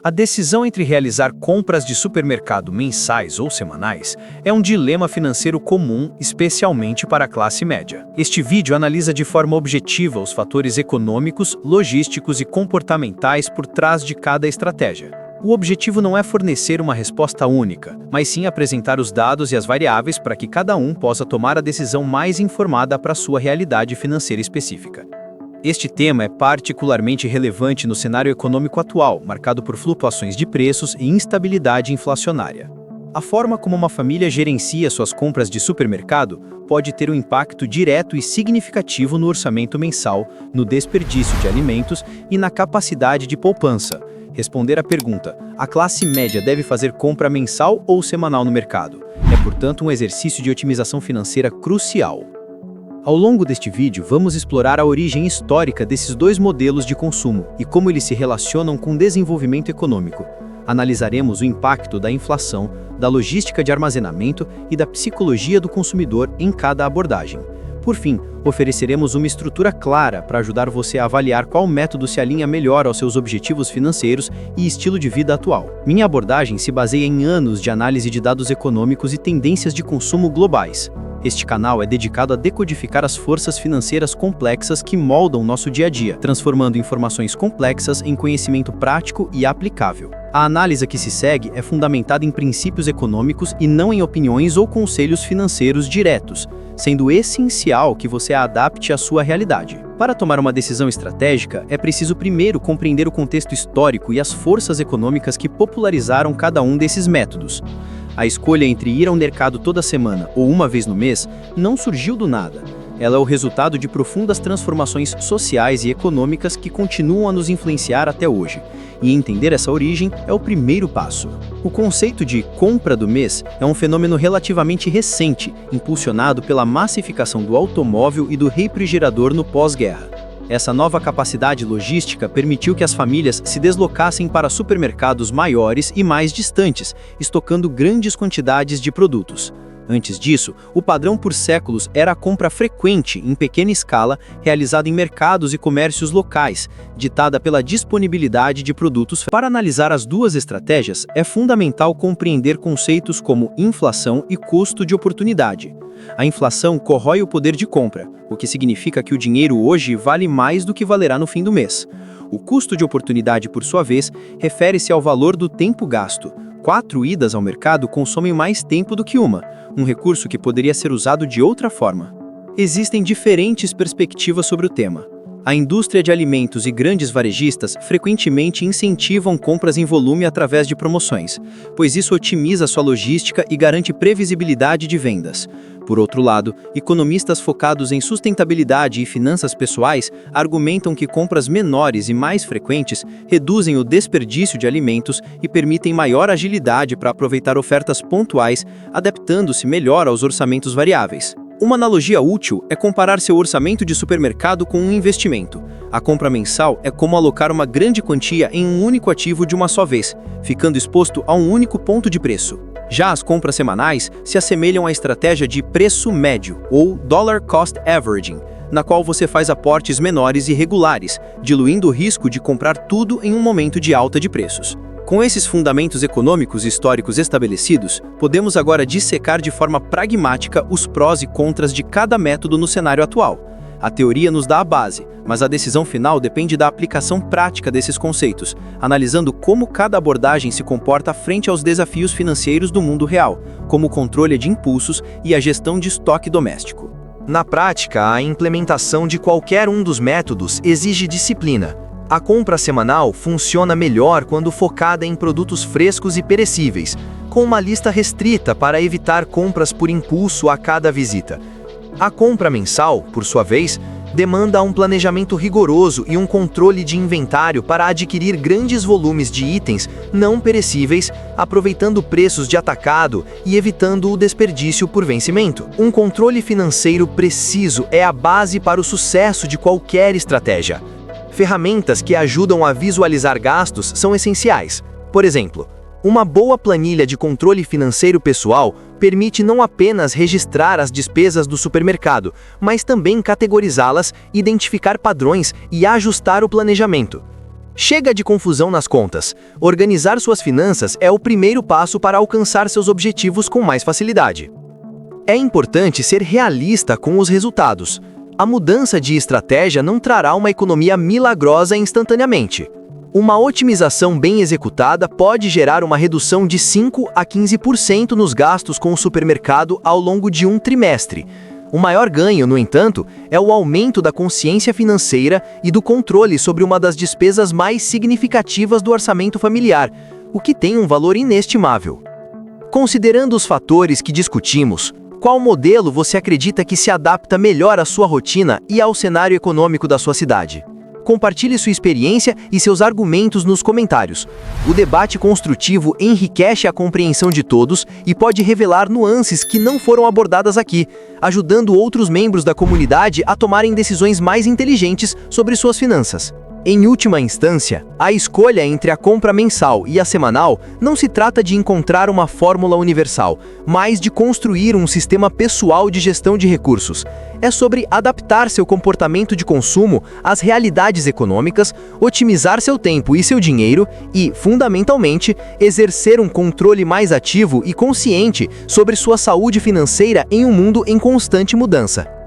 A decisão entre realizar compras de supermercado mensais ou semanais é um dilema financeiro comum, especialmente para a classe média. Este vídeo analisa de forma objetiva os fatores econômicos, logísticos e comportamentais por trás de cada estratégia. O objetivo não é fornecer uma resposta única, mas sim apresentar os dados e as variáveis para que cada um possa tomar a decisão mais informada para sua realidade financeira específica. Este tema é particularmente relevante no cenário econômico atual, marcado por flutuações de preços e instabilidade inflacionária. A forma como uma família gerencia suas compras de supermercado pode ter um impacto direto e significativo no orçamento mensal, no desperdício de alimentos e na capacidade de poupança. Responder à pergunta: a classe média deve fazer compra mensal ou semanal no mercado? É, portanto, um exercício de otimização financeira crucial. Ao longo deste vídeo, vamos explorar a origem histórica desses dois modelos de consumo e como eles se relacionam com o desenvolvimento econômico. Analisaremos o impacto da inflação, da logística de armazenamento e da psicologia do consumidor em cada abordagem. Por fim, ofereceremos uma estrutura clara para ajudar você a avaliar qual método se alinha melhor aos seus objetivos financeiros e estilo de vida atual. Minha abordagem se baseia em anos de análise de dados econômicos e tendências de consumo globais. Este canal é dedicado a decodificar as forças financeiras complexas que moldam nosso dia a dia, transformando informações complexas em conhecimento prático e aplicável. A análise que se segue é fundamentada em princípios econômicos e não em opiniões ou conselhos financeiros diretos, sendo essencial que você a adapte à sua realidade. Para tomar uma decisão estratégica, é preciso primeiro compreender o contexto histórico e as forças econômicas que popularizaram cada um desses métodos. A escolha entre ir ao mercado toda semana ou uma vez no mês não surgiu do nada. Ela é o resultado de profundas transformações sociais e econômicas que continuam a nos influenciar até hoje. E entender essa origem é o primeiro passo. O conceito de compra do mês é um fenômeno relativamente recente, impulsionado pela massificação do automóvel e do refrigerador no pós-guerra. Essa nova capacidade logística permitiu que as famílias se deslocassem para supermercados maiores e mais distantes, estocando grandes quantidades de produtos. Antes disso, o padrão por séculos era a compra frequente, em pequena escala, realizada em mercados e comércios locais, ditada pela disponibilidade de produtos. Para analisar as duas estratégias, é fundamental compreender conceitos como inflação e custo de oportunidade. A inflação corrói o poder de compra, o que significa que o dinheiro hoje vale mais do que valerá no fim do mês. O custo de oportunidade, por sua vez, refere-se ao valor do tempo gasto. 4 idas ao mercado consomem mais tempo do que uma, um recurso que poderia ser usado de outra forma. Existem diferentes perspectivas sobre o tema. A indústria de alimentos e grandes varejistas frequentemente incentivam compras em volume através de promoções, pois isso otimiza sua logística e garante previsibilidade de vendas. Por outro lado, economistas focados em sustentabilidade e finanças pessoais argumentam que compras menores e mais frequentes reduzem o desperdício de alimentos e permitem maior agilidade para aproveitar ofertas pontuais, adaptando-se melhor aos orçamentos variáveis. Uma analogia útil é comparar seu orçamento de supermercado com um investimento. A compra mensal é como alocar uma grande quantia em um único ativo de uma só vez, ficando exposto a um único ponto de preço. Já as compras semanais se assemelham à estratégia de preço médio, ou Dollar Cost Averaging, na qual você faz aportes menores e regulares, diluindo o risco de comprar tudo em um momento de alta de preços. Com esses fundamentos econômicos e históricos estabelecidos, podemos agora dissecar de forma pragmática os prós e contras de cada método no cenário atual. A teoria nos dá a base, mas a decisão final depende da aplicação prática desses conceitos, analisando como cada abordagem se comporta frente aos desafios financeiros do mundo real, como o controle de impulsos e a gestão de estoque doméstico. Na prática, a implementação de qualquer um dos métodos exige disciplina. A compra semanal funciona melhor quando focada em produtos frescos e perecíveis, com uma lista restrita para evitar compras por impulso a cada visita. A compra mensal, por sua vez, demanda um planejamento rigoroso e um controle de inventário para adquirir grandes volumes de itens não perecíveis, aproveitando preços de atacado e evitando o desperdício por vencimento. Um controle financeiro preciso é a base para o sucesso de qualquer estratégia. Ferramentas que ajudam a visualizar gastos são essenciais. Por exemplo, uma boa planilha de controle financeiro pessoal permite não apenas registrar as despesas do supermercado, mas também categorizá-las, identificar padrões e ajustar o planejamento. Chega de confusão nas contas. Organizar suas finanças é o primeiro passo para alcançar seus objetivos com mais facilidade. É importante ser realista com os resultados. A mudança de estratégia não trará uma economia milagrosa instantaneamente. Uma otimização bem executada pode gerar uma redução de 5 a 15% nos gastos com o supermercado ao longo de um trimestre. O maior ganho, no entanto, é o aumento da consciência financeira e do controle sobre uma das despesas mais significativas do orçamento familiar, o que tem um valor inestimável. Considerando os fatores que discutimos, qual modelo você acredita que se adapta melhor à sua rotina e ao cenário econômico da sua cidade? Compartilhe sua experiência e seus argumentos nos comentários. O debate construtivo enriquece a compreensão de todos e pode revelar nuances que não foram abordadas aqui, ajudando outros membros da comunidade a tomarem decisões mais inteligentes sobre suas finanças. Em última instância, a escolha entre a compra mensal e a semanal não se trata de encontrar uma fórmula universal, mas de construir um sistema pessoal de gestão de recursos. É sobre adaptar seu comportamento de consumo às realidades econômicas, otimizar seu tempo e seu dinheiro e, fundamentalmente, exercer um controle mais ativo e consciente sobre sua saúde financeira em um mundo em constante mudança.